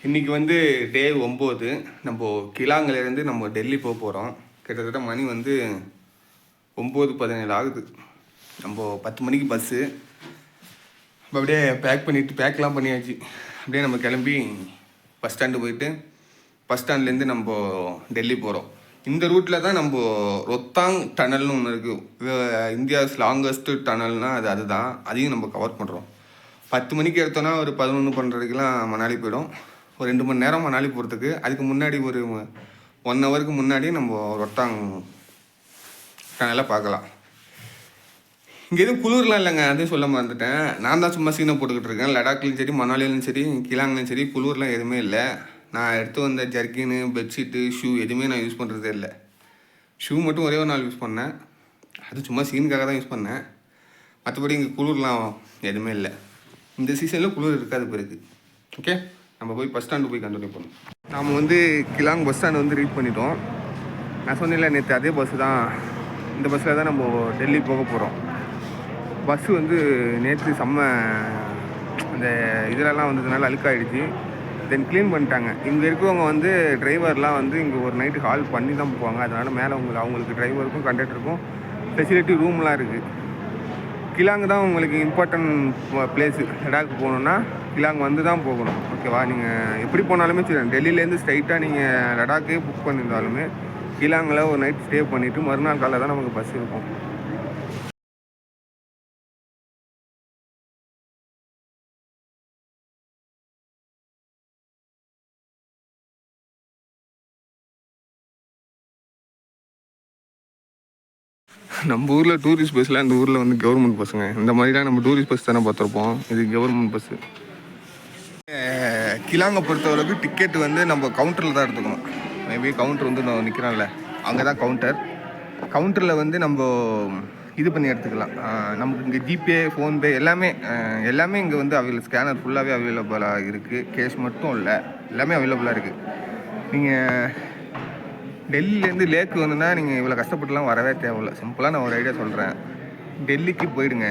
இன்றைக்கி வந்து டே 9. நம்ம கிலாங்கிலேருந்து நம்ம டெல்லி போக போகிறோம். கிட்டத்தட்ட மணி வந்து 9:17 ஆகுது. நம்ம 10 மணிக்கு பஸ்ஸு. இப்போ அப்படியே பேக்லாம் பண்ணியாச்சு. அப்படியே நம்ம கிளம்பி பஸ் ஸ்டாண்டு போயிட்டு பஸ் ஸ்டாண்ட்லேருந்து நம்ம டெல்லி போகிறோம். இந்த ரூட்டில் தான் நம்ம ரொத்தாங் டனல்னு ஒன்று இருக்குது. இந்தியாஸ் லாங்கஸ்ட்டு டனல்னால் அதுதான். அதையும் நம்ம கவர் பண்ணுறோம். 10 மணிக்கு எடுத்தோன்னா ஒரு 11-12:30க்கெலாம் மணாலி போயிடும். ஒரு 2 மணி நேரம் மணாலி போகிறதுக்கு. அதுக்கு முன்னாடி ஒரு 1 ஹவருக்கு முன்னாடி நம்ம ரொத்தாங் டனலை பார்க்கலாம். இங்கே எதுவும் குளிர்லாம் இல்லைங்க, அதையும் சொல்ல மறந்துட்டேன். நான் தான் சும்மா சீனை போட்டுக்கிட்டு இருக்கேன். லடாக்லையும் சரி, மணாலியிலும் சரி, கிலாங்லையும் சரி குளிர்லாம் எதுவுமே இல்லை. நான் எடுத்து வந்த ஜர்க்கின்னு, பெட்ஷீட்டு, ஷூ எதுவுமே நான் யூஸ் பண்ணுறதே இல்லை. ஷூ மட்டும் ஒரே ஒரு நாள் யூஸ் பண்ணேன். அது சும்மா சீனுக்காக தான் யூஸ் பண்ணேன். மற்றபடி இங்கே குளிர்லாம் எதுவுமே இல்லை. இந்த சீசனில் குளிர் இருக்காது பிறகு. ஓகே, நம்ம போய் பஸ் ஸ்டாண்டு போய் கண்டினியூ பண்ணோம். நாம் வந்து கிலாங் பஸ் ஸ்டாண்டு வந்து ரீச் பண்ணிட்டோம். நான் சொன்னேன்ல நேற்று, அதே பஸ்ஸு தான். இந்த பஸ்ஸில் தான் நம்ம டெல்லி போக போகிறோம். பஸ்ஸு வந்து நேற்று செம்ம அந்த இதிலலாம் வந்ததுனால அழுக்காயிடுச்சு. தென் க்ளீன் பண்ணிட்டாங்க. இங்கே இருக்கவங்க வந்து டிரைவர்லாம் வந்து இங்கே ஒரு நைட்டு ஹால் பண்ணி தான் போவாங்க. அதனால் மேலே அவங்களுக்கு டிரைவருக்கும் கண்டக்டருக்கும் ஃபெசிலிட்டி ரூம்லாம் இருக்குது. கிலாங் தான் உங்களுக்கு இம்பார்ட்டன்ட் பிளேஸு. லடாக் போகணுன்னா கிலாங் வந்து தான் போகணும். ஓகேவா? நீங்கள் எப்படி போனாலுமே சரி, டெல்லியிலேருந்து ஸ்ட்ரைட்டாக நீங்கள் லடாக்கே புக் பண்ணியிருந்தாலுமே கிலாங்கில் ஒரு நைட் ஸ்டே பண்ணிவிட்டு மறுநாள் காலையில் தான் நமக்கு பஸ் இருக்கும். நம்ம ஊரில் டூரிஸ்ட் பஸ்ஸில் இந்த ஊரில் வந்து கவர்மெண்ட் பஸ்ஸுங்க. இந்த மாதிரிலாம் நம்ம டூரிஸ்ட் பஸ் தானே பார்த்துருப்போம். இது கவர்மெண்ட் பஸ்ஸு. கிலாங்கை பொறுத்தவரைக்கு டிக்கெட் வந்து நம்ம கவுண்டரில் தான் எடுத்துக்கணும். மேபி கவுண்டர் வந்து நான் நிற்கிறான்ல, அங்கே தான் கவுண்டரில் வந்து நம்ம இது பண்ணி எடுத்துக்கலாம். நமக்கு இங்கே ஜிபே, ஃபோன்பே எல்லாமே இங்கே வந்து ஸ்கேனர் ஃபுல்லாகவே அவைலபிளாக இருக்குது. கேஷ் மட்டும் இல்லை, எல்லாமே அவைலபிளாக இருக்குது. நீங்கள் டெல்லியிலேருந்து லேக்கு வந்துன்னா நீங்கள் இவ்வளோ கஷ்டப்பட்டுலாம் வரவே தேவையில்லை. சிம்பிளாக நான் ஒரு ஐடியா சொல்கிறேன். டெல்லிக்கு போயிடுங்க,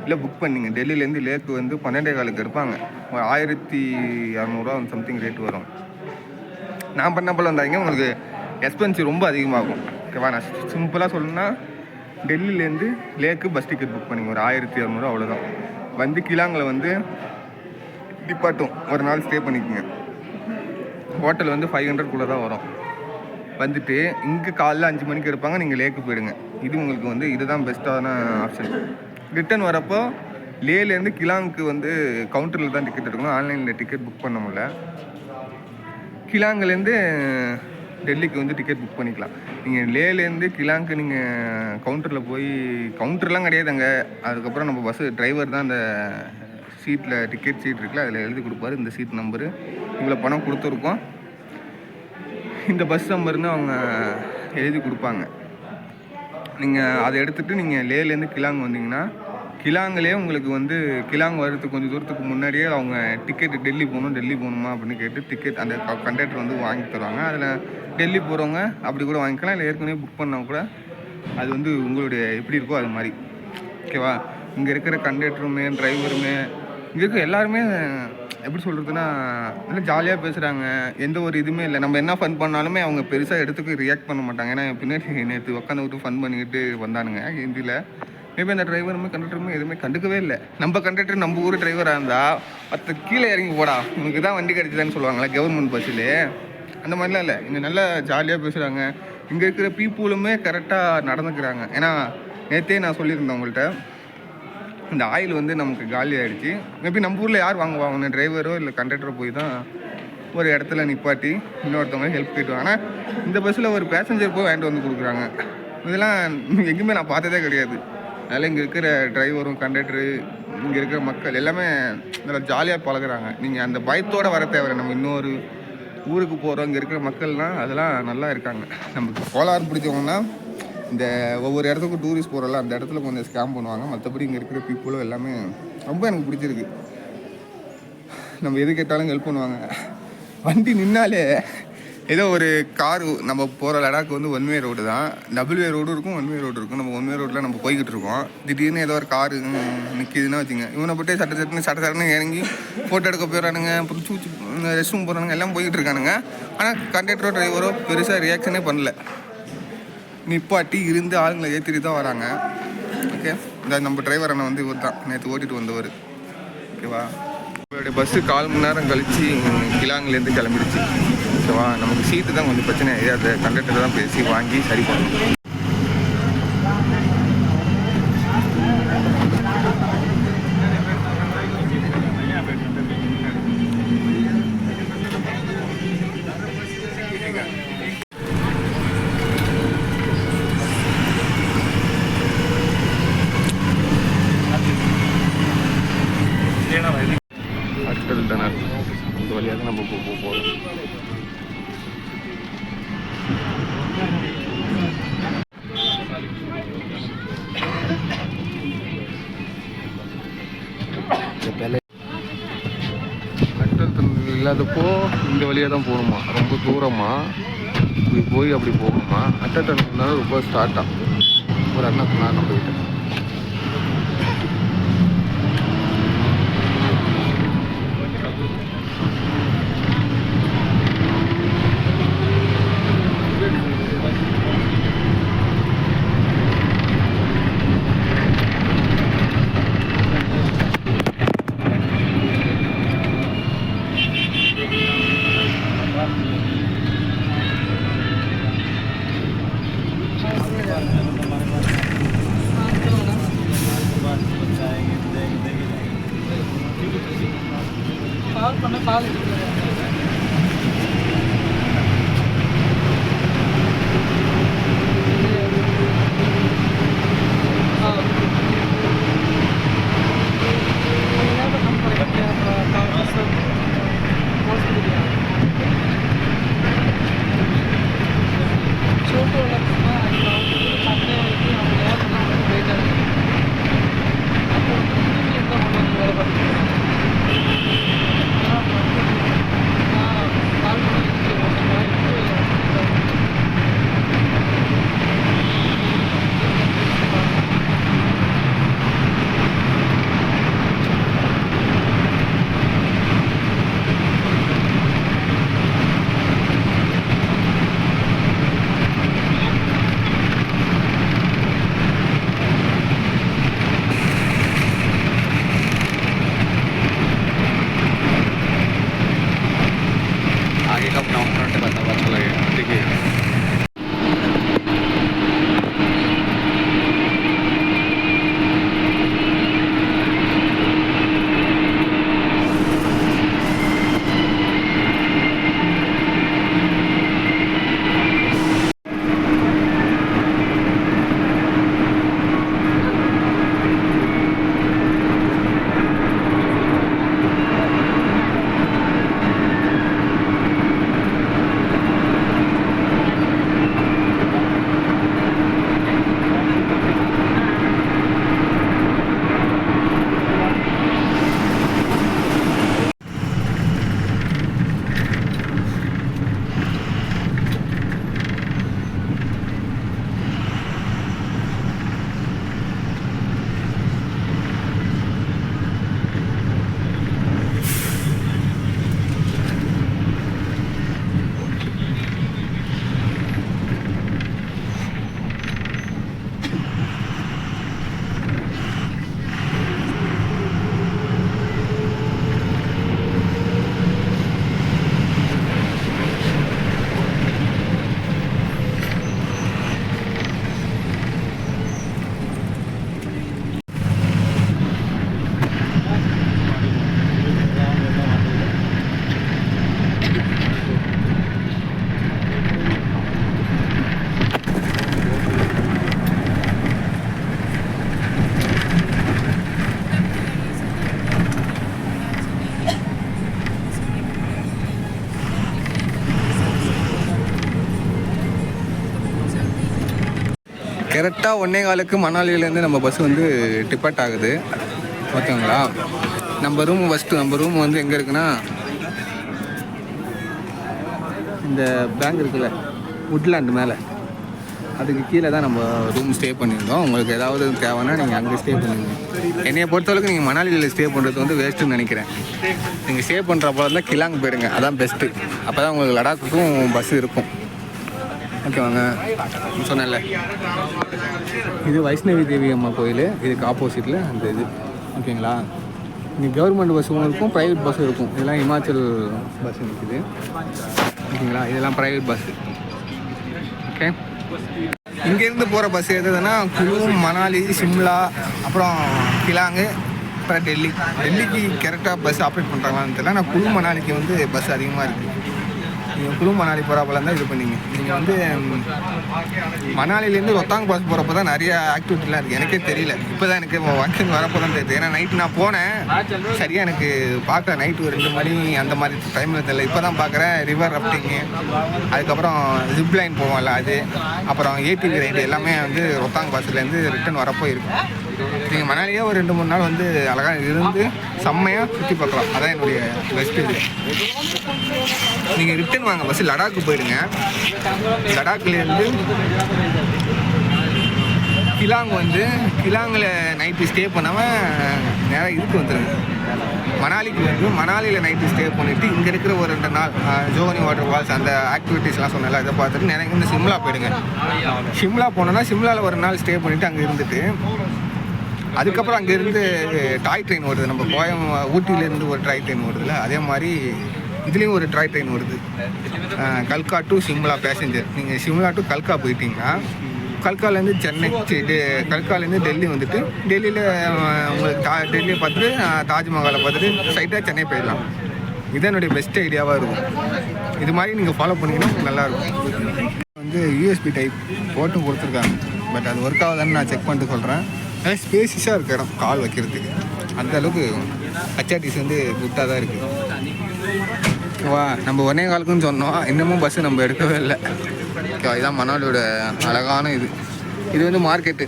இல்லை புக் பண்ணிங்க. டெல்லியிலேருந்து லேக்கு வந்து 12:15 எடுப்பாங்க. ஒரு 1600 சம்திங் ரேட் வரும். நான் பண்ணப்போல் வந்தாங்க உங்களுக்கு எக்ஸ்பென்சிவ் ரொம்ப அதிகமாகும். ஓகேவா? நான் சிம்பிளாக சொல்லணுன்னா டெல்லியிலேருந்து லேக்கு பஸ் டிக்கெட் புக் பண்ணிங்க. ஒரு 1600 அவ்வளோதான். வந்து கிலாங்கில் வந்து டிப்பாட்டும் ஒரு நாள் ஸ்டே பண்ணிக்கோங்க. ஹோட்டல் வந்து 500 தான் வரும். வந்துட்டு இங்கே காலைல 5 மணிக்கு எடுப்பாங்க. நீங்கள் லேக்கு போயிடுங்க. இது உங்களுக்கு வந்து இதுதான் பெஸ்ட்டான ஆப்ஷன். ரிட்டன் வரப்போ லேலேருந்து கிலாங்க்கு வந்து கவுண்டரில் தான் டிக்கெட் எடுக்கணும். ஆன்லைனில் டிக்கெட் புக் பண்ண முடியல. கிலாங்கிலேருந்து டெல்லிக்கு வந்து டிக்கெட் புக் பண்ணிக்கலாம். நீங்கள் லேலேருந்து கிலாங்க்கு நீங்கள் கவுண்டரில் போய் கவுண்டர்லாம் கிடையாது அங்கே. அதுக்கப்புறம் நம்ம பஸ்ஸு டிரைவர் தான் அந்த சீட்டில் டிக்கெட் சீட் இருக்குல்ல, அதில் எழுதி கொடுப்பாரு. இந்த சீட் நம்பரு இவ்வளோ பணம் கொடுத்துருக்கோம், இந்த பஸ் நம்பர்னு அவங்க எழுதி கொடுப்பாங்க. நீங்கள் அதை எடுத்துகிட்டு நீங்கள் லேலேருந்து கிலாங் வந்தீங்கன்னா கிலாங்கிலே உங்களுக்கு வந்து கிலாங் வர்றதுக்கு கொஞ்சம் தூரத்துக்கு முன்னாடியே அவங்க டிக்கெட்டு டெல்லி போகணுமா அப்படின்னு கேட்டு டிக்கெட் அந்த கண்டக்டர் வந்து வாங்கி தருவாங்க. அதில் டெல்லி போகிறவங்க அப்படி கூட வாங்கிக்கலாம். இல்லை ஏற்கனவே புக் பண்ணால் கூட அது வந்து உங்களுடைய எப்படி இருக்கோ அது மாதிரி. ஓகேவா? இங்கே இருக்கிற கண்டக்டருமே டிரைவருமே இங்கே இருக்க எல்லாருமே எப்படி சொல்கிறதுனா நல்லா ஜாலியாக பேசுகிறாங்க. எந்த ஒரு இதுவுமே இல்லை. நம்ம என்ன ஃபன் பண்ணாலுமே அவங்க பெருசாக எடுத்துக்கு ரியாக்ட் பண்ண மாட்டாங்க. ஏன்னா பின்னாடி நேற்று உட்காந்து விட்டு ஃபன் பண்ணிக்கிட்டு வந்தானுங்க ஹிந்தியில். மேபி அந்த டிரைவருமே கண்டக்டருமே எதுவுமே கண்டுக்கவே இல்லை. நம்ம கண்டக்டர் நம்ம ஊர் டிரைவராக இருந்தால் 10 கீழே இறங்கி போடா, உங்களுக்கு தான் வண்டி கிடைச்சிதான்னு சொல்லுவாங்களே கவர்மெண்ட் பஸ்ஸில். அந்த மாதிரிலாம் இல்லை. இங்கே நல்லா ஜாலியாக பேசுகிறாங்க. இங்கே இருக்கிற பீப்புளுமே கரெக்டாக நடந்துக்கிறாங்க. ஏன்னா நேற்றே நான் சொல்லியிருந்தேன் உங்கள்கிட்ட, இந்த ஆயில் வந்து நமக்கு காலி ஆகிடுச்சு. மேபி நம்ம ஊரில் யார் வாங்குவாங்க? டிரைவரோ இல்லை கண்டக்டரோ போய் தான் ஒரு இடத்துல நிப்பாட்டி இன்னொருத்தவங்க ஹெல்ப் கேட்டுவாங்க. ஆனால் இந்த பஸ்ஸில் ஒரு பேசஞ்சர் போய் வாங்கிட்டு வந்து கொடுக்குறாங்க. இதெல்லாம் எங்கேயுமே நான் பார்த்ததே கிடையாது. அதனால் இங்கே இருக்கிற டிரைவரும் கண்டக்டரு இங்கே இருக்கிற மக்கள் எல்லாமே நல்லா ஜாலியாக பழகுறாங்க. நீங்கள் அந்த பயத்தோடு வர தேவை. நம்ம இன்னொரு ஊருக்கு போகிறோம், இங்கே இருக்கிற மக்கள்லாம் அதெல்லாம் நல்லா இருக்காங்க. நமக்கு கோளாறு பிடிச்சவங்கன்னா இந்த ஒவ்வொரு இடத்துக்கும் டூரிஸ்ட் போகிறோம்ல, அந்த இடத்துல கொஞ்சம் ஸ்கேம் பண்ணுவாங்க. மற்றபடி இங்கே இருக்கிற பீப்புளும் எல்லாமே ரொம்ப எனக்கு பிடிச்சிருக்கு. நம்ம எது கேட்டாலும் ஹெல்ப் பண்ணுவாங்க. வண்டி நின்னாலே ஏதோ ஒரு கார் நம்ம போகிற லடாக் வந்து ஒன் வே ரோடு தான். டபுள் வே ரோடும் இருக்கும், ஒன் வே ரோடு இருக்கும். நம்ம ஒன் வே ரோட்டில் நம்ம போய்கிட்டு இருக்கோம். திடீர்னு ஏதோ ஒரு காரு நிற்கிதுன்னா வச்சுங்க, இவனை போட்டு சட்டன்னு இறங்கி ஃபோட்டோ எடுக்க போயிடறானுங்க. அப்புறம் சூச்சு ரெஸ்ட் ரூம் போகிறானுங்க, எல்லாம் போய்கிட்டு இருக்கானுங்க. ஆனால் கண்டக்டரோ டிரைவரோ பெருசாக ரியாக்ஷனே பண்ணல. நிப்பாட்டி இருந்து ஆளுங்களை ஏற்றிட்டு தான் வராங்க. ஓகே, இந்த நம்ம டிரைவர் அண்ணன் வந்து இவர் தான் நேற்று ஓட்டிகிட்டு வந்தவர். ஓகேவா, நம்மளுடைய பஸ்ஸு 1/4 மணி நேரம் கழித்து கிலாங்கிலேருந்து கிளம்பிடுச்சு. ஓகேவா, நமக்கு சீட்டு தான் கொஞ்சம் பிரச்சனை. அதை கண்டக்டர் தான் பேசி வாங்கி சரி பண்ணணும். அட்டல் டனல் இந்த வழியாக நம்ம போகிறோம். அட்டல் டனல் இல்லாதப்போ இந்த வழியாக தான் போகணுமா, ரொம்ப தூரமாக இப்படி போய் அப்படி போகணுமா. அட்டல் டனல்னால ரொம்ப ஸ்டார்ட்டாக ஒரு அண்ணா சொன்னார் நம்ம கிட்ட. கரெக்டாக 1:15க்கு மணாலியிலேருந்து நம்ம பஸ் வந்து டிபார்ட் ஆகுது. ஓகேங்களா, நம்ம ரூம் வந்து எங்கே இருக்குன்னா இந்த பேங்க் இருக்குல்ல உட்லேண்ட் மேலே, அதுக்கு கீழே தான் நம்ம ரூம் ஸ்டே பண்ணியிருந்தோம். உங்களுக்கு ஏதாவது தேவைன்னா நீங்கள் அங்கே ஸ்டே பண்ணுவீங்க. என்னையை பொறுத்தளவுக்கு நீங்கள் மணாலியில் ஸ்டே பண்ணுறது வந்து வேஸ்ட்டுன்னு நினைக்கிறேன். நீங்கள் ஸ்டே பண்ணுற போல கிலாங் போயிடுங்க, அதான் பெஸ்ட்டு. அப்போ தான் உங்களுக்கு லடாக்குக்கும் பஸ் இருக்கும். ஓகே வாங்க, சொன்னேன்ல இது வைஷ்ணவி தேவி அம்மா கோயில், இதுக்கு ஆப்போசிட்டில் அந்த இது. ஓகேங்களா, இங்கே கவர்மெண்ட் பஸ்ஸும் இருக்கும், ப்ரைவேட் பஸ்ஸும் இருக்கும். இதெல்லாம் இமாச்சல் பஸ் இருக்குது. ஓகேங்களா, இதெல்லாம் ப்ரைவேட் பஸ்ஸு. ஓகே, இங்கேருந்து போகிற பஸ் எதுனா குழு, மணாலி, சிம்லா, அப்புறம் கிலாங்கு, அப்புறம் டெல்லிக்கு கரெக்டாக பஸ் ஆப்ரேட் பண்ணுறாங்களான்னு தெரியல. ஆனால் குழு மணாலிக்கு வந்து பஸ் அதிகமாக இருக்குது. நீங்கள் குழு மணாலி போகிறப்பெல்லாம் தான் இது பண்ணிங்க. நீங்கள் வந்து மணாலிலேருந்து ரொத்தாங் பாஸ் போகிறப்ப தான் நிறைய ஆக்டிவிட்டிலாம் இருக்குது. எனக்கே தெரியல, இப்போ தான் எனக்கு வாக்கிங் வரப்போ தான் தெரியுது. ஏன்னா நைட்டு நான் போனேன், சரியாக எனக்கு பார்க்கல. நைட்டு ஒரு 2 மணி அந்த மாதிரி டைமில் தெரியல. இப்போ தான் பார்க்குறேன் ரிவர் ராஃப்டிங்கு, அதுக்கப்புறம் ஜிப் லைன் போவோம்ல அது, அப்புறம் ஏடிவி ரைடு எல்லாமே வந்து ரொத்தாங் பாஸ்லேருந்து ரிட்டன் வரப்போ இருக்கும். நீங்கள் மணாலியே ஒரு 2-3 நாள் வந்து அழகாக இருந்து செம்மையாக சுற்றி பார்க்கலாம். அதான் என்னுடைய பெஸ்ட்டு இது. நீங்கள் ரிட்டன் வாங்க பஸ் லடாக்கு போயிடுங்க. லடாக்லேருந்து கிலாங் வந்து கிலாங்கில் நைட்டு ஸ்டே பண்ணாமல் நேராக இதுக்கு வந்துடுங்க, மணாலிக்கு வந்து மணாலியில் நைட்டு ஸ்டே பண்ணிவிட்டு இங்கே இருக்கிற ஒரு 2 நாள் ஜோகனி வாட்டர் ஃபால்ஸ் அந்த ஆக்டிவிட்டீஸ்லாம் சொன்னால இதை பார்த்துட்டு நேராக இங்கே சிம்லா போயிடுங்க. சிம்லா போனோன்னா சிம்லாவில் ஒரு நாள் ஸ்டே பண்ணிவிட்டு அங்கே இருந்துட்டு அதுக்கப்புறம் அங்கேருந்து டாய் ட்ரெயின் வருது. நம்ம ஊட்டியிலேருந்து ஒரு டாய் ட்ரெயின் வருதுல்ல, அதே மாதிரி இதுலேயும் ஒரு டாய் ட்ரெயின் வருது, கல்கா டு சிம்லா பேசஞ்சர். நீங்கள் சிம்லா டு கல்கா போயிட்டீங்கன்னா கல்காலேருந்து சென்னை, கல்காலேருந்து டெல்லி வந்துட்டு டெல்லியில் உங்களுக்கு டெல்லியை பார்த்துட்டு தாஜ்மஹாலை பார்த்துட்டு ஸ்ட்ரைட்டாக சென்னை போயிடலாம். இதுதான் என்னுடைய பெஸ்ட் ஐடியாவாக இருக்கும். இது மாதிரி நீங்கள் ஃபாலோ பண்ணிங்கன்னா உங்களுக்கு நல்லாயிருக்கும். வந்து யூஎஸ்பி டைப் போட்டும் கொடுத்துருக்காங்க, பட் அது ஒர்க் ஆகுதான்னு நான் செக் பண்ணிட்டு சொல்கிறேன். ஆனால் ஸ்பேசிஸாக இருக்க இடம் கால் வைக்கிறதுக்கு அந்த அளவுக்கு ஹச்ஆர்டிசி வந்து குட்டாக தான் இருக்குது. ஓகேவா, நம்ம ஒரே காலுக்குன்னு சொன்னோம், இன்னமும் பஸ்ஸு நம்ம எடுக்கவே இல்லை. ஓகேவா, இதுதான் மணாலியோட அழகான இது. இது வந்து மார்க்கெட்டு,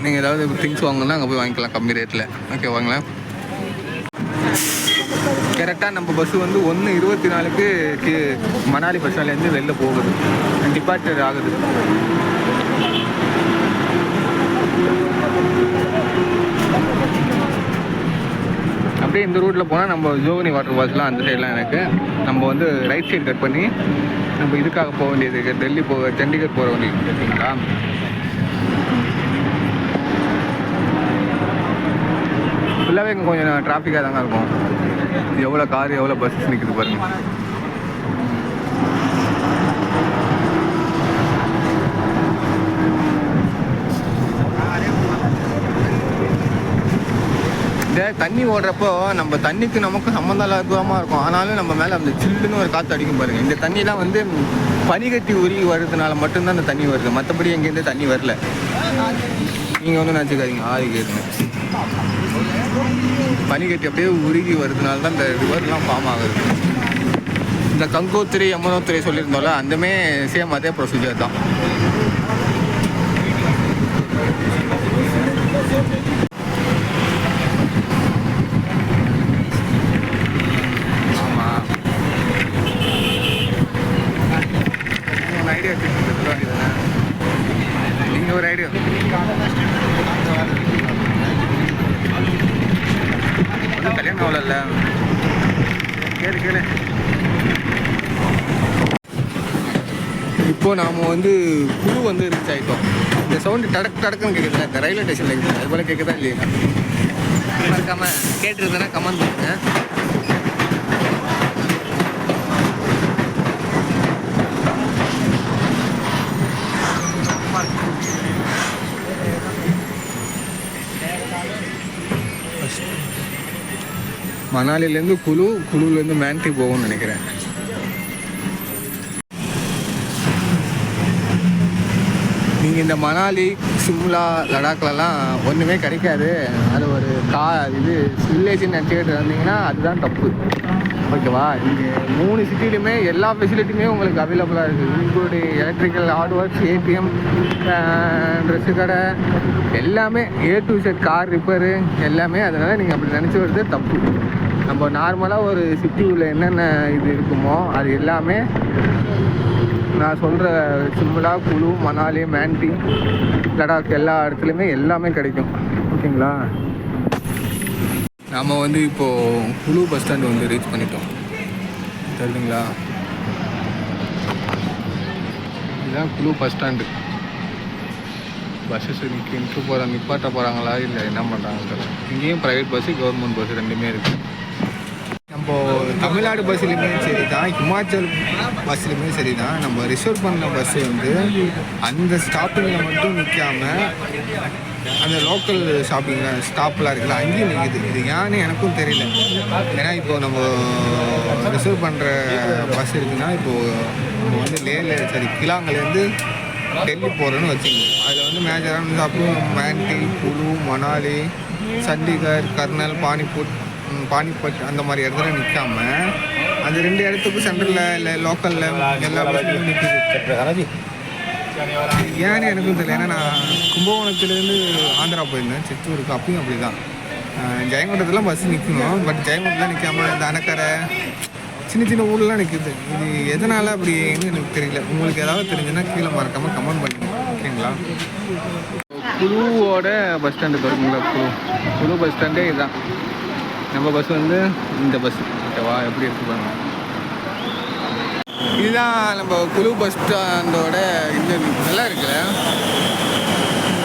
நீங்கள் ஏதாவது திங்ஸ் வாங்கணும்னா அங்கே போய் வாங்கிக்கலாம் கம்மி ரேட்டில். ஓகே வாங்களேன். கரெக்டாக நம்ம பஸ்ஸு வந்து 1:24க்கு மணாலி பஸ் ஸ்டாண்ட்லேருந்து வெளில போகுது, டிபார்ச்சர் ஆகுது. அப்படியே இந்த ரூட்டில் போனால் நம்ம ஜோகனி வாட்டர் ஃபால்ஸ்லாம் அந்த சைட்லாம் எனக்கு நம்ம வந்து ரைட் சைடு கட் பண்ணி நம்ம இதுக்காக போக வேண்டியது, டெல்லி சண்டிகர் போக வேண்டியது. ஓகேங்களா, ஃபுல்லாகவே இங்கே கொஞ்சம் டிராஃபிக்காக தாங்க இருக்கும். எவ்வளோ கார் எவ்வளோ பஸ்ஸஸ் நிற்குது பாருங்கள். இந்த தண்ணி ஓடுறப்போ நம்ம தண்ணிக்கு நமக்கு சம்மந்தம் இல்லாதமாக இருக்கும், ஆனாலும் நம்ம மேலே அந்த சில்லுன்னு ஒரு காற்று அடிக்கும் பாருங்கள். இந்த தண்ணிலாம் வந்து பனிக்கட்டி உருகி வர்றதுனால மட்டும்தான் அந்த தண்ணி வருது, மற்றபடி எங்கேருந்து தண்ணி வரல. நீங்கள் வந்து நினச்சிக்காதீங்க, ஆதிக்கிறதுங்க பனிக்கட்டி அப்படியே உருகி வருதுனால தான் இந்த ரிவர்லாம் ஃபார்ம் ஆகுது. இந்த கங்கோத்திரி யமுனோத்திரி சொல்லியிருந்தோம்ல, அந்தமே சேம் அதே ப்ரொசீஜர் தான். நீங்கள் ஒரு ஐடியா கல்யாணம் அவ்வளோல்ல, கேளு. இப்போது நாம் வந்து குழு வந்து ரீச் ஆகிட்டோம். இந்த சவுண்டு டடக்குன்னு கேட்குதுல்ல, இந்த ரயில்வே ஸ்டேஷனில் இருக்குது, அது போல் கேட்குதா இல்லையா? மறக்காமல் கேட்டுருந்தேன்னா கமெண்ட் பண்ணுங்கள். மணாலிலேருந்து குழுலேருந்து மேன்டி போகும்னு நினைக்கிறேன். நீங்கள் இந்த மணாலி, சிம்லா, லடாக்லலாம் ஒன்றுமே கிடைக்காது, அது ஒரு வில்லேஜ்னு நினச்சிக்கிட்டு வந்தீங்கன்னா அதுதான் தப்பு. ஓகேவா, இங்கே 3 சிட்டிலையுமே எல்லா ஃபெசிலிட்டியுமே உங்களுக்கு அவைலபிளாக இருக்குது, including electrical heart works, ATM, dress கடை, எல்லாமே A to Z, car repair எல்லாமே. அதனால் நீங்கள் அப்படி நினச்சி வருது தப்பு. நம்ம நார்மலாக ஒரு சிட்டியில் என்னென்ன இது இருக்குமோ அது எல்லாமே நான் சொல்கிற சிம்லா, குலு, மணாலி, மேண்டி, லடாக் எல்லா இடத்துலையுமே எல்லாமே கிடைக்கும். ஓகேங்களா? நம்ம வந்து இப்போது குலு பஸ் ஸ்டாண்டு வந்து ரீச் பண்ணிட்டோம். தெரியுதுங்களா? இதுதான் குலு பஸ் ஸ்டாண்டு. பஸ்ஸஸ் நிப்பாட்ட போகிறாங்களா இல்லை என்ன பண்ணுறாங்க? இங்கேயும் ப்ரைவேட் பஸ்ஸு, கவர்மெண்ட் பஸ்ஸு ரெண்டுமே இருக்குது. நம்ம தமிழ்நாடு பஸ்ஸுலையுமே சரி தான், ஹிமாச்சல் பஸ்ஸுலையுமே சரி தான், நம்ம ரிசர்வ் பண்ண பஸ்ஸு வந்து அந்த ஸ்டாப்பிங்கில் மட்டும் நிற்காமல் அந்த லோக்கல் ஷாப்பிங்கில் ஸ்டாப்லாம் இருக்குல்ல அங்கேயும் நிற்கிது. இது ஏன்னு எனக்கும் தெரியல. ஏன்னா இப்போது நம்ம ரிசர்வ் பண்ணுற பஸ் இருக்குன்னா இப்போது நம்ம வந்து கிலாங்கிலேருந்து டெல்லி போகிறோன்னு வச்சுக்கோங்க. அதில் வந்து மேஜரான அப்புறம் மேண்டி, குலு, மணாலி, சண்டிகர், கர்னல், பானிபட் அந்த மாதிரி இடத்துல நிற்காம அந்த 2 இடத்துக்கும் சென்ட்ரலில் இல்லை லோக்கலில் எல்லா பஸ்ஸும் நிற்கிது. ஏன்னு எனக்கும் தெரியல. ஏன்னா நான் கும்பகோணத்துலேருந்து ஆந்திரா போயிருந்தேன், சித்தூருக்கு. அப்பயும் அப்படி தான். ஜெயங்கொண்டத்துலாம் பஸ் நிற்கணும். பட் ஜெயங்கொண்டத்தில் நிற்காமல் இந்த அணக்கரை சின்ன சின்ன ஊர்லாம் நிற்குது. இது எதனால் அப்படின்னு எனக்கு தெரியல. உங்களுக்கு ஏதாவது தெரிஞ்சுன்னா கீழே மறக்காமல் கமெண்ட் பண்ணுங்க. ஓகேங்களா? குழுவோட பஸ் ஸ்டாண்டு பாருங்களா? குழு பஸ் ஸ்டாண்டே இதுதான். நம்ம பஸ் வந்து இந்த பஸ். ஓகேவா? எப்படி இருக்கு பாருங்க. இதுதான் நம்ம குழு பஸ் ஸ்டாண்டோட இந்த நல்லா இருக்குல்ல,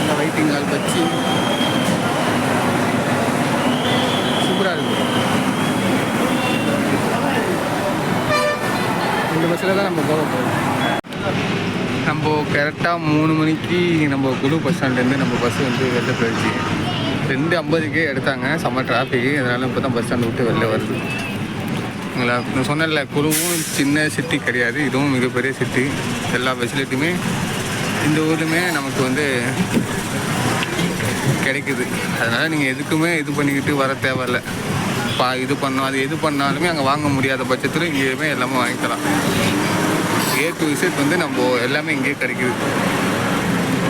இந்த வெயிட்டிங் ஹால் வச்சு சூப்பராக இருக்குது. இந்த பஸ்ஸில் தான் நம்ம போக போகிறோம். நம்ம கரெக்டாக 3 மணிக்கு நம்ம குழு பஸ் ஸ்டாண்ட்லேருந்து நம்ம பஸ் வந்து வெளில போயிடுச்சு. 2:50க்கே எடுத்தாங்க. செம்ம டிராஃபிக்கு. அதனால் இப்போ தான் பஸ் ஸ்டாண்டு விட்டு வெளில வருது. நான் சொன்னேன்ல, குழுவும் சின்ன சிட்டி கிடையாது, இதுவும் மிகப்பெரிய சிட்டி. எல்லா ஃபெசிலிட்டியுமே இந்த ஊர்லையுமே நமக்கு வந்து கிடைக்குது. அதனால் நீங்கள் எதுக்குமே இது பண்ணிக்கிட்டு வர தேவையில்லை. இது பண்ணோம் அது எது பண்ணாலுமே அங்கே வாங்க முடியாத பட்சத்தில் இங்கேயுமே எல்லாமே வாங்கிக்கலாம். A to Z வந்து நம்ம எல்லாமே இங்கேயே கிடைக்குது.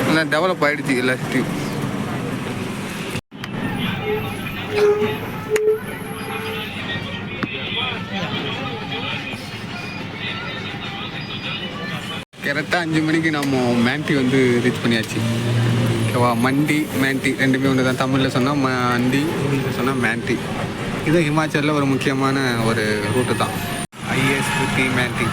நல்லா டெவலப் ஆகிடுச்சு எல்லா சிட்டியும். கரெக்டாக 5 மணிக்கு நம்ம மேண்டி வந்து ரீச் பண்ணியாச்சு. ஓகேவா? மண்டி, மேண்டி ரெண்டுமே ஒன்று தான். தமிழில் சொன்னால் மண்டி, இங்கிலீஷில் சொன்னால் மேண்டி. இது ஹிமாச்சலில் ஒரு முக்கியமான ஒரு ரூட்டு தான். ISBT Mandy.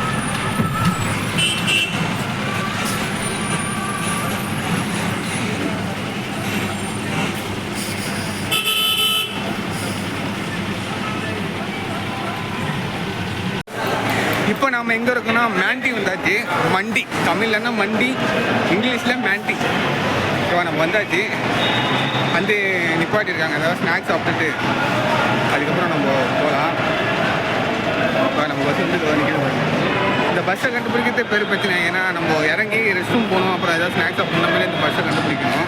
இப்போ நம்ம எங்கே இருக்கோன்னா மேண்டி வந்தாச்சு. மண்டி தமிழ்லன்னா மண்டி, இங்கிலீஷில் மேண்டி. ஓகேவா? நம்ம வந்தாச்சு. வந்து நிப்பாட்டியிருக்காங்க. அதாவது ஸ்நாக்ஸ் சாப்பிட்டுட்டு அதுக்கப்புறம் நம்ம போகலாம். இப்போ நம்ம பஸ் வந்து நிற்கிறது. இந்த பஸ்ஸை கண்டுபிடிக்கிறது பெரிய பிரச்சனை. ஏன்னா நம்ம இறங்கி ரெஸ்ட் ரூம் போகணும், அப்புறம் ஏதாவது ஸ்நாக்ஸ் சாப்பிட்ற மாதிரி இந்த பஸ்ஸை கண்டுபிடிக்கணும்.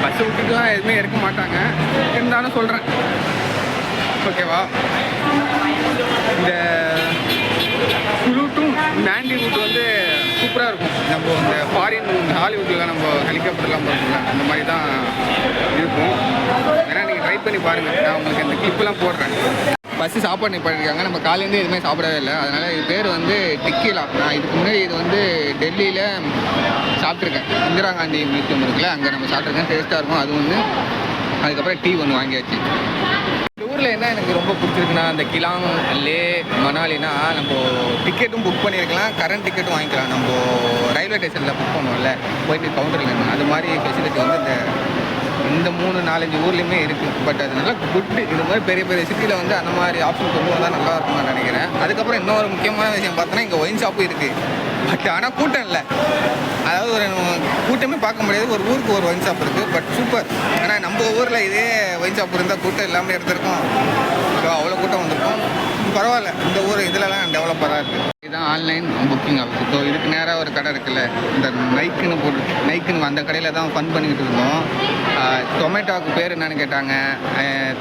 பஸ்ஸை விட்டுட்டுலாம் எதுவுமே எடுக்க மாட்டாங்க. இருந்தாலும் சொல்கிறேன். ஓகேவா? இந்த குழு டு மேண்டி ரூட் வந்து சூப்பராக இருக்கும். நம்ம இந்த ஃபாரின் ஹாலிவுட்டில் நம்ம ஹெலிகாப்டர்லாம் போகிறோம்ல, அந்த மாதிரி தான் இருக்கும். ஏன்னா நீங்கள் ட்ரை பண்ணி பாருங்கள். நான் உங்களுக்கு இந்த கிளிப்பெலாம் போடுறேன். பஸ்ஸு சாப்பாடு நிப்பாட்டிருக்காங்க. நம்ம காலையிலேருந்து எதுவுமே சாப்பிடவே இல்லை. அதனால் இது பேர் வந்து டிக்கிலா. நான் இதுக்கு முன்னாடி இது வந்து டெல்லியில் சாப்பிட்ருக்கேன். இந்திரா காந்தி மியூசியம் இருக்குல்ல, அங்கே நம்ம சாப்பிட்ருக்கேன். டேஸ்ட்டாக இருக்கும் அது ஒன்று. அதுக்கப்புறம் டீ ஒன்று வாங்கியாச்சு. ஊரில் என்ன எனக்கு ரொம்ப பிடிச்சிருக்குன்னா, அந்த கிலாங், லே, மணாலினா நம்ம டிக்கெட்டும் புக் பண்ணியிருக்கலாம், கரண்ட் டிக்கெட்டும் வாங்கிக்கலாம். நம்ம ரயில்வே ஸ்டேஷனில் புக் பண்ணுவோம்ல, போயிட்டு கவுண்டரில் அது மாதிரி ஃபெசிலிட்டி வந்து இந்த 3-4 ஊர்லேயுமே இருக்குது. பட் அது நல்லா குட்டு. இது மாதிரி பெரிய பெரிய சிட்டியில் வந்து அந்த மாதிரி ஆப்ஷன் கொண்டு வந்தால் நல்லா இருக்கும்னு நான் நினைக்கிறேன். அதுக்கப்புறம் இன்னொரு முக்கியமான விஷயம் பார்த்தோன்னா, இங்கே ஒயின் ஷாப்பும் இருக்குது. பட் ஆனால் கூட்டம் இல்லை. அதாவது ஒரு கூட்டமே பார்க்க முடியாது. ஒரு ஊருக்கு ஒரு ஒயின் ஷாப் இருக்குது. But super. ஏன்னா நம்ம ஊரில் இதே ஒயின் ஷாப் இருந்தால் கூட்டம் இல்லாமல் எடுத்துருக்கோம். அவ்வளோ கூட்டம் வந்திருக்கும். பரவாயில்ல, இந்த ஊர் இதிலலாம் டெவலப்பராக இருக்குது. இதுதான் ஆன்லைன் புக்கிங் ஆஃபீஸ். ஸோ இதுக்கு நேராக ஒரு கடை இருக்குல்ல, இந்த நைக்குன்னு அந்த கடையில் தான் ஃபன் பண்ணிக்கிட்டு இருந்தோம். டொமேட்டோவுக்கு பேர் என்னென்னு கேட்டாங்க.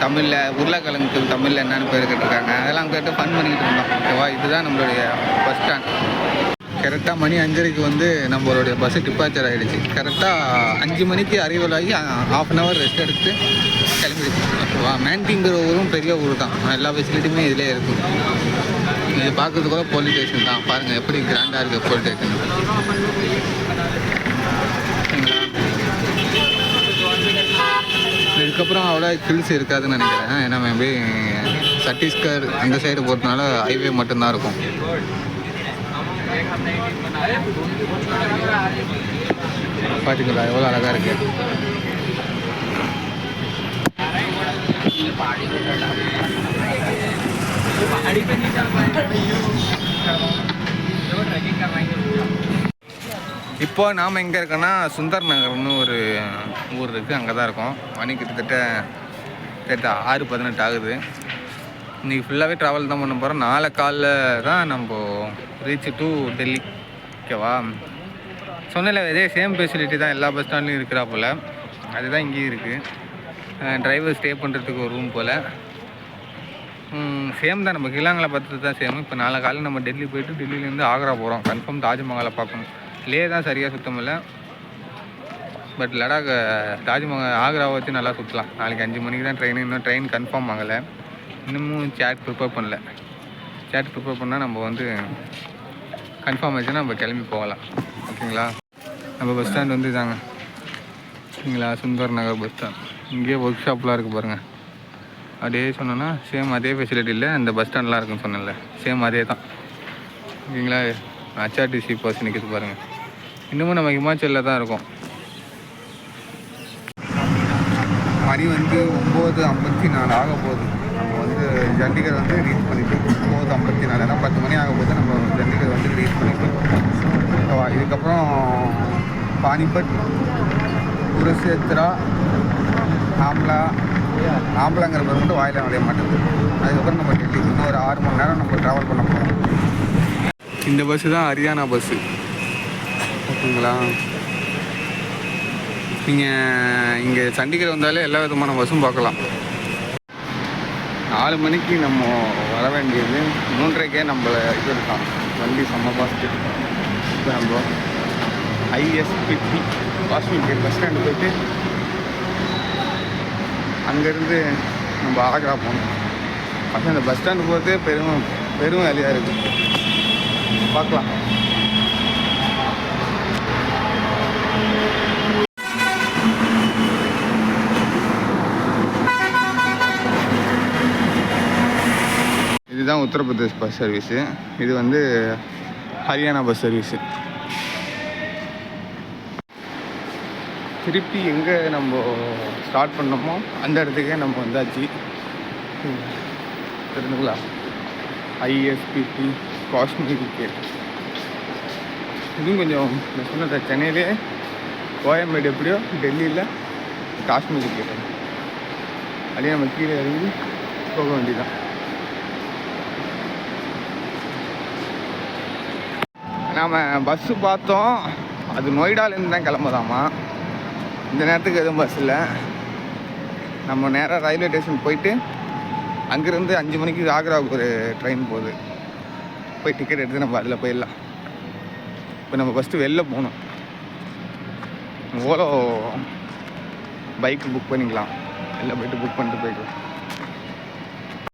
தமிழில் உருளைக்கிழங்குக்கு தமிழில் என்னென்னு பேர் கேட்டிருக்காங்க. அதெல்லாம் கேட்டு ஃபன் பண்ணிக்கிட்டு இருந்தோம். ஓகேவா? இதுதான் நம்மளுடைய பஸ் ஸ்டாண்ட். கரெக்டாக மணி 5:30க்கு வந்து நம்மளுடைய பஸ்ஸு டிப்பாச்சர் ஆகிடுச்சு. கரெக்டாக 5 மணிக்கு அரைவல் ஆகி 1/2 hour ரெஸ்ட் எடுத்து கிளம்பிடுச்சு. ஓகேவா? மேண்டிங்கிற ஊரும் பெரிய ஊர் தான், எல்லா ஃபெசிலிட்டியுமே இதிலே இருக்கும். இது பார்க்குறது கூட போலீஸ் ஸ்டேஷன் தான். பாருங்கள் எப்படி கிராண்டாக இருக்குது போலீஸ் ஸ்டேஷன். இதுக்கப்புறம் அவ்வளோ ஹில்ஸ் இருக்காதுன்னு நினைக்கிறேன். ஏன்னா மேபி சத்தீஸ்கர் அந்த சைடு போகிறதுனால ஹைவே மட்டும்தான் இருக்கும். பார்த்தீங்களா எவ்வளோ அழகாக இருக்குது. இப்போ நாம் எங்கே இருக்கோன்னா சுந்தர் நகர்னு ஒரு ஊர் இருக்குது, அங்கே தான் இருக்கோம். மணி கிட்டத்தட்ட 6:18 ஆகுது. இன்றைக்கி ஃபுல்லாகவே ட்ராவல் தான் பண்ண போகிறோம். நாளை காலைல தான் நம்ம ரீச் டு டெல்லி. ஓகேவா? சொன்னல இதே சேம் ஃபெசிலிட்டி தான் எல்லா பஸ் ஸ்டாண்ட்லையும் இருக்கிறாப்புல, அதுதான் இங்கேயும் இருக்குது. டிரைவர் ஸ்டே பண்ணுறதுக்கு ஒரு ரூம் போல் சேம் தான். நம்ம கிலாங்கில் பார்த்துட்டு தான் சேம். இப்போ நாளை காலையில் நம்ம டெல்லி போய்ட்டு டெல்லியிலேருந்து ஆக்ரா போகிறோம். கன்ஃபார்ம் தாஜ்மஹாலை பார்க்கணும். லே தான் சரியாக சுத்தம் இல்லை, பட் லடாக் தாஜ்மஹால் ஆக்ராவை வச்சு நல்லா சுற்றலாம். நாளைக்கு 5 மணிக்கு தான் ட்ரெயின். இன்னும் ட்ரெயின் கன்ஃபார்ம் ஆகலை. இன்னமும் சேட் ப்ரிப்பேர் பண்ணல. சேட் ப்ரிப்பேர் பண்ணால் நம்ம வந்து கன்ஃபார்ம் ஆச்சுன்னா நம்ம கிளம்பி போகலாம். ஓகேங்களா? நம்ம பஸ் ஸ்டாண்ட் வந்து இதாங்க. ஓகேங்களா? சுந்தர் நகர் பஸ் ஸ்டாண்ட். இங்கேயே ஒர்க் ஷாப்லாம் இருக்குது பாருங்கள். அப்படியே சொன்னோன்னா சேம் அதே ஃபெசிலிட்டி இல்லை, அந்த பஸ் ஸ்டாண்ட்லாம் இருக்குன்னு சொன்னேன்ல, சேம் அதே தான். ஓகேங்களா? HRTC பஸ் நிற்கிது பாருங்கள். இன்னமும் நம்ம ஹிமாச்சலில் தான் இருக்கோம். மணி வந்து 9:54 ஆக போகுது. நம்ம வந்து சண்டிகர் வந்து ரீச் பண்ணிவிட்டு 9:54, ஏன்னா 10 மணி ஆக போது நம்ம சண்டிகர் வந்து ரீச் பண்ணிவிட்டு இதுக்கப்புறம் பானிபட், குருஷேத்ரா, ஆம்பலாங்கிற பேர் மட்டும் வாயில நுழைய மாட்டேங்குது. அதுக்கப்புறம் நம்ம டெல்லி இன்னும் ஒரு 6 மணி நேரம் நம்ம ட்ராவல் பண்ண போகிறோம். இந்த பஸ்ஸு தான் ஹரியானா பஸ்ஸு. ஓகேங்களா? நீங்கள் இங்கே சண்டிகர் வந்தாலே எல்லா விதமான பஸ்ஸும் பார்க்கலாம். 4 மணிக்கு நம்ம வர வேண்டியது 3:30க்கே நம்மளை இது இருக்கான் வண்டி செம்ம பாஸ்ட்டு. இப்போ நம்ம ISPT காஷ்மீர் பஸ் ஸ்டாண்டு போய்ட்டு அங்கேருந்து நம்ம ஆக்ரா போகணும். அப்போ அந்த பஸ் ஸ்டாண்டு போகிறதே பெரும் வேலையாக இருக்குது. பார்க்கலாம். இதுதான் உத்தரப்பிரதேஷ் பஸ் சர்வீஸு. இது வந்து ஹரியானா பஸ் சர்வீஸு. திருப்பி எங்கே நம்ம ஸ்டார்ட் பண்ணோமோ அந்த இடத்துக்கே நம்ம வந்தாச்சு. தெரிஞ்சுங்களா? ISPT Kashmir gate. இதுவும் கொஞ்சம் நான் சொன்ன சென்னையிலே கோயம்பேடு எப்படியோ டெல்லியில் காஷ்மீர் கேட். அப்படியே நம்ம கீழே இறங்கி போக வேண்டியதான். நாம் பஸ்ஸு பார்த்தோம், அது நொய்டாலேருந்து தான் கிளம்புதாமா. இந்த நேரத்துக்கு எதுவும் பஸ் இல்லை. நம்ம நேராக ரயில்வே ஸ்டேஷன் போயிட்டு அங்கேருந்து 5 மணிக்கு ஆக்ராவுக்கு ஒரு ட்ரெயின் போகுது. போய் டிக்கெட் எடுத்து நம்ம அதில் போயிடலாம். இப்போ நம்ம ஃபஸ்ட்டு வெளில போகணும். ஓலோ பைக்கு புக் பண்ணிக்கலாம். வெளில போய்ட்டு புக் பண்ணிட்டு போய்க்கலாம்.